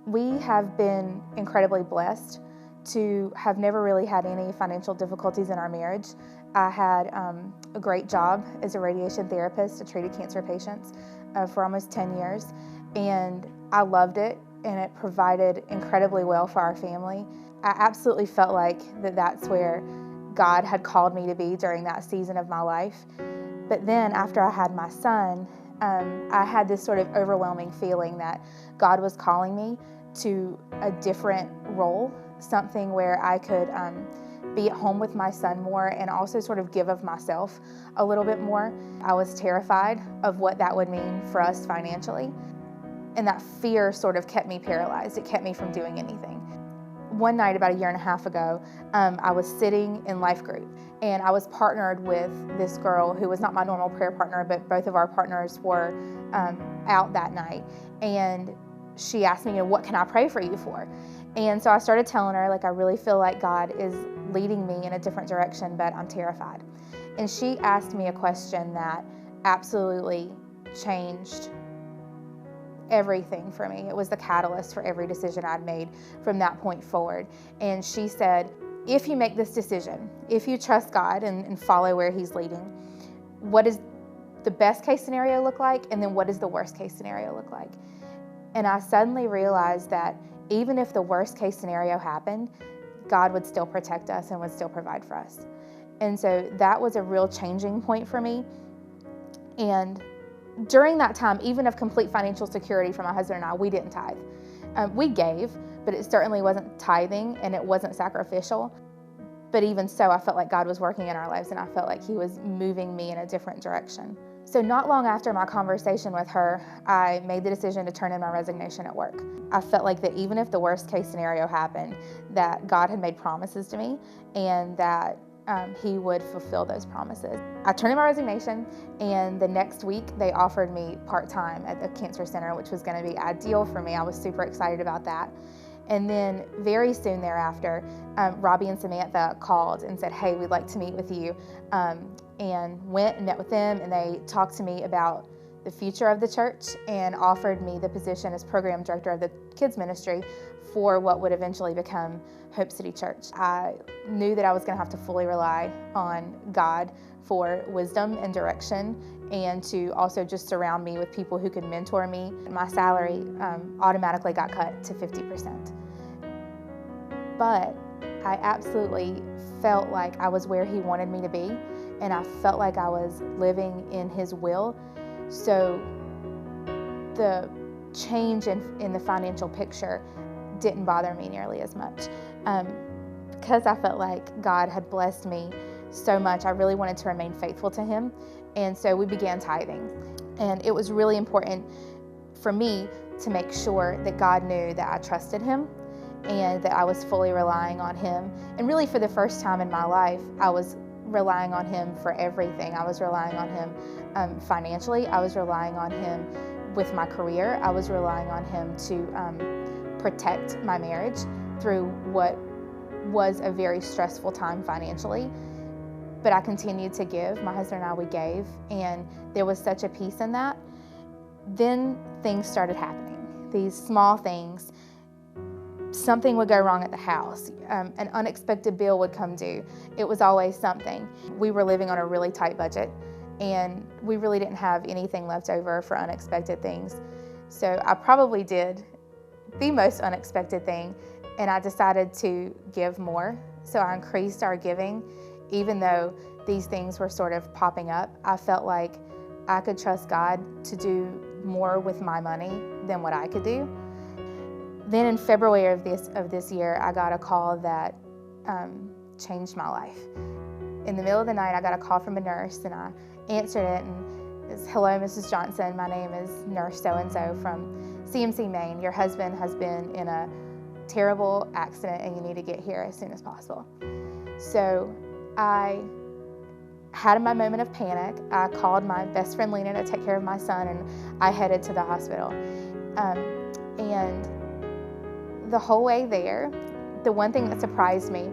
We have been incredibly blessed to have never really had any financial difficulties in our marriage. I had a great job as a radiation therapist. I treated cancer patients for almost 10 years, and I loved it, and it provided incredibly well for our family. I absolutely felt like that's where God had called me to be during that season of my life. But then after I had my son, I had this sort of overwhelming feeling that God was calling me to a different role, something where I could be at home with my son more and also sort of give of myself a little bit more. I was terrified of what that would mean for us financially, and that fear sort of kept me paralyzed. It kept me from doing anything. One night about a year and a half ago, I was sitting in life group, and I was partnered with this girl who was not my normal prayer partner, but both of our partners were out that night. And she asked me, what can I pray for you for? And so I started telling her, I really feel like God is leading me in a different direction, but I'm terrified. And she asked me a question that absolutely changed everything for me. It was the catalyst for every decision I'd made from that point forward. And she said, if you make this decision, if you trust God and follow where He's leading, what does the best case scenario look like? And then what does the worst case scenario look like? And I suddenly realized that even if the worst case scenario happened, God would still protect us and would still provide for us. And so that was a real changing point for me. And during that time, even of complete financial security for my husband and I, we didn't tithe. We gave, but it certainly wasn't tithing and it wasn't sacrificial. But even so, I felt like God was working in our lives, and I felt like He was moving me in a different direction. So not long after my conversation with her, I made the decision to turn in my resignation at work. I felt like that even if the worst case scenario happened, that God had made promises to me and that He would fulfill those promises. I turned in my resignation, and the next week they offered me part-time at the cancer center, which was going to be ideal for me. I was super excited about that. And then very soon thereafter, Robbie and Samantha called and said, hey, we'd like to meet with you. And went and met with them, and they talked to me about the future of the church and offered me the position as program director of the kids ministry for what would eventually become Hope City Church. I knew that I was going to have to fully rely on God for wisdom and direction, and to also just surround me with people who could mentor me. My salary automatically got cut to 50%. But I absolutely felt like I was where He wanted me to be, and I felt like I was living in His will. So the change in the financial picture didn't bother me nearly as much. Because I felt like God had blessed me so much, I really wanted to remain faithful to Him. And so we began tithing. And it was really important for me to make sure that God knew that I trusted Him and that I was fully relying on Him. And really, for the first time in my life, I was relying on Him for everything. I was relying on Him financially. I was relying on Him with my career. I was relying on Him to protect my marriage through what was a very stressful time financially. But I continued to give. My husband and I, we gave, and there was such a peace in that. Then things started happening, these small things. Something would go wrong at the house. An unexpected bill would come due. It was always something. We were living on a really tight budget, and we really didn't have anything left over for unexpected things. So I probably did the most unexpected thing, and I decided to give more. So I increased our giving. Even though these things were sort of popping up, I felt like I could trust God to do more with my money than what I could do. Then in February of this year, I got a call that changed my life. In the middle of the night, I got a call from a nurse, and I answered it, and it's, hello, Mrs. Johnson. My name is Nurse so-and-so from CMC, Maine. Your husband has been in a terrible accident, and you need to get here as soon as possible. So I had my moment of panic. I called my best friend Lena to take care of my son, and I headed to the hospital. And the whole way there, the one thing that surprised me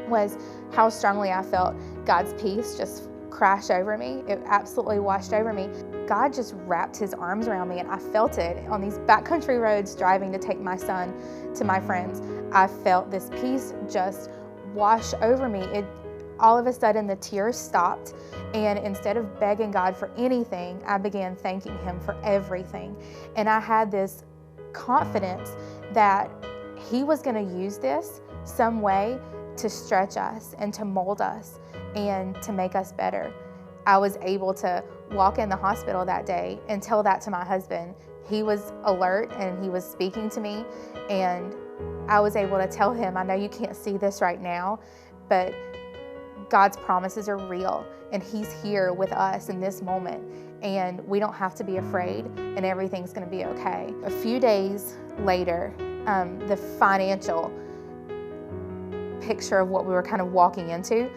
was how strongly I felt God's peace just crash over me. It absolutely washed over me. God just wrapped his arms around me, and I felt it on these backcountry roads driving to take my son to my friends. I felt this peace just wash over me. All of a sudden the tears stopped, and instead of begging God for anything, I began thanking him for everything. And I had this confidence that he was going to use this some way to stretch us and to mold us and to make us better. I was able to walk in the hospital that day and tell that to my husband. He was alert and he was speaking to me, and I was able to tell him, I know you can't see this right now, but God's promises are real, and he's here with us in this moment, and we don't have to be afraid, and everything's going to be okay. A few days later, the financial picture of what we were kind of walking into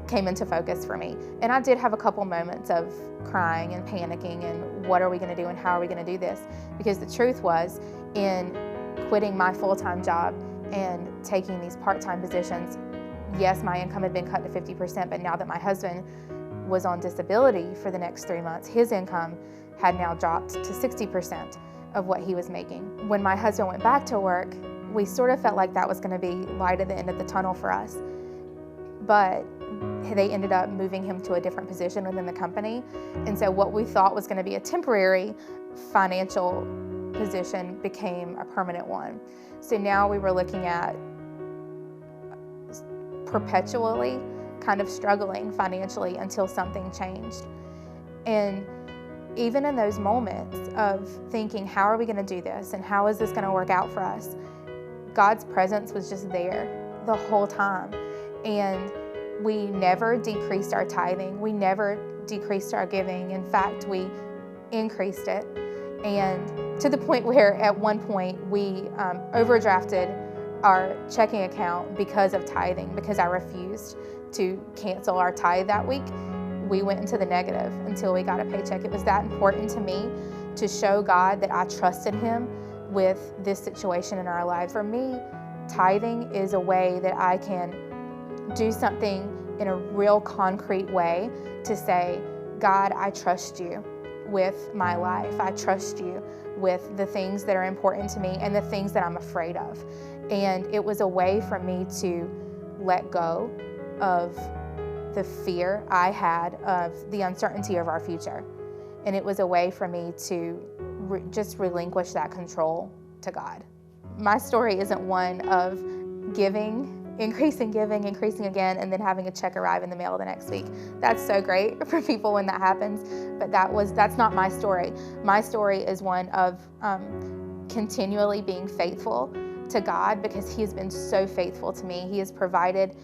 came into focus for me. And I did have a couple moments of crying and panicking and what are we going to do and how are we going to do this? Because the truth was, in quitting my full-time job and taking these part-time positions, yes, my income had been cut to 50%, but now that my husband was on disability for the next 3 months, his income had now dropped to 60% of what he was making. When my husband went back to work, we sort of felt like that was going to be light at the end of the tunnel for us. But they ended up moving him to a different position within the company. And so what we thought was going to be a temporary financial position became a permanent one. So now we were looking at perpetually kind of struggling financially until something changed. And even in those moments of thinking, how are we going to do this? And how is this going to work out for us? God's presence was just there the whole time. And we never decreased our tithing. We never decreased our giving. In fact, we increased it. And to the point where at one point we overdrafted our checking account because of tithing, because I refused to cancel our tithe that week. We went into the negative until we got a paycheck. It was that important to me to show God that I trusted him with this situation in our lives. For me, tithing is a way that I can do something in a real concrete way to say, God, I trust you with my life. I trust you with the things that are important to me and the things that I'm afraid of. And it was a way for me to let go of the fear I had of the uncertainty of our future. And it was a way for me to just relinquish that control to God. My story isn't one of giving, increasing again, and then having a check arrive in the mail the next week. That's so great for people when that happens, but that's not my story. My story is one of continually being faithful to God, because he has been so faithful to me. He has provided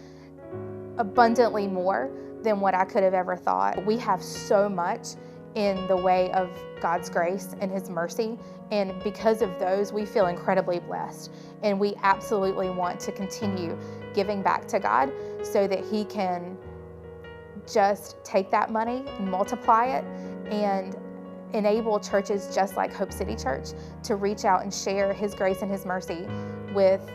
abundantly more than what I could have ever thought. We have so much in the way of God's grace and his mercy, and because of those, we feel incredibly blessed. And we absolutely want to continue giving back to God so that he can just take that money and multiply it and enable churches just like Hope City Church to reach out and share his grace and his mercy with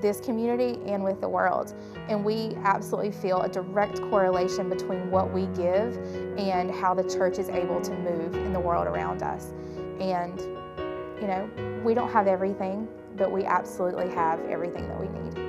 this community and with the world. And we absolutely feel a direct correlation between what we give and how the church is able to move in the world around us. And, you know, we don't have everything, but we absolutely have everything that we need.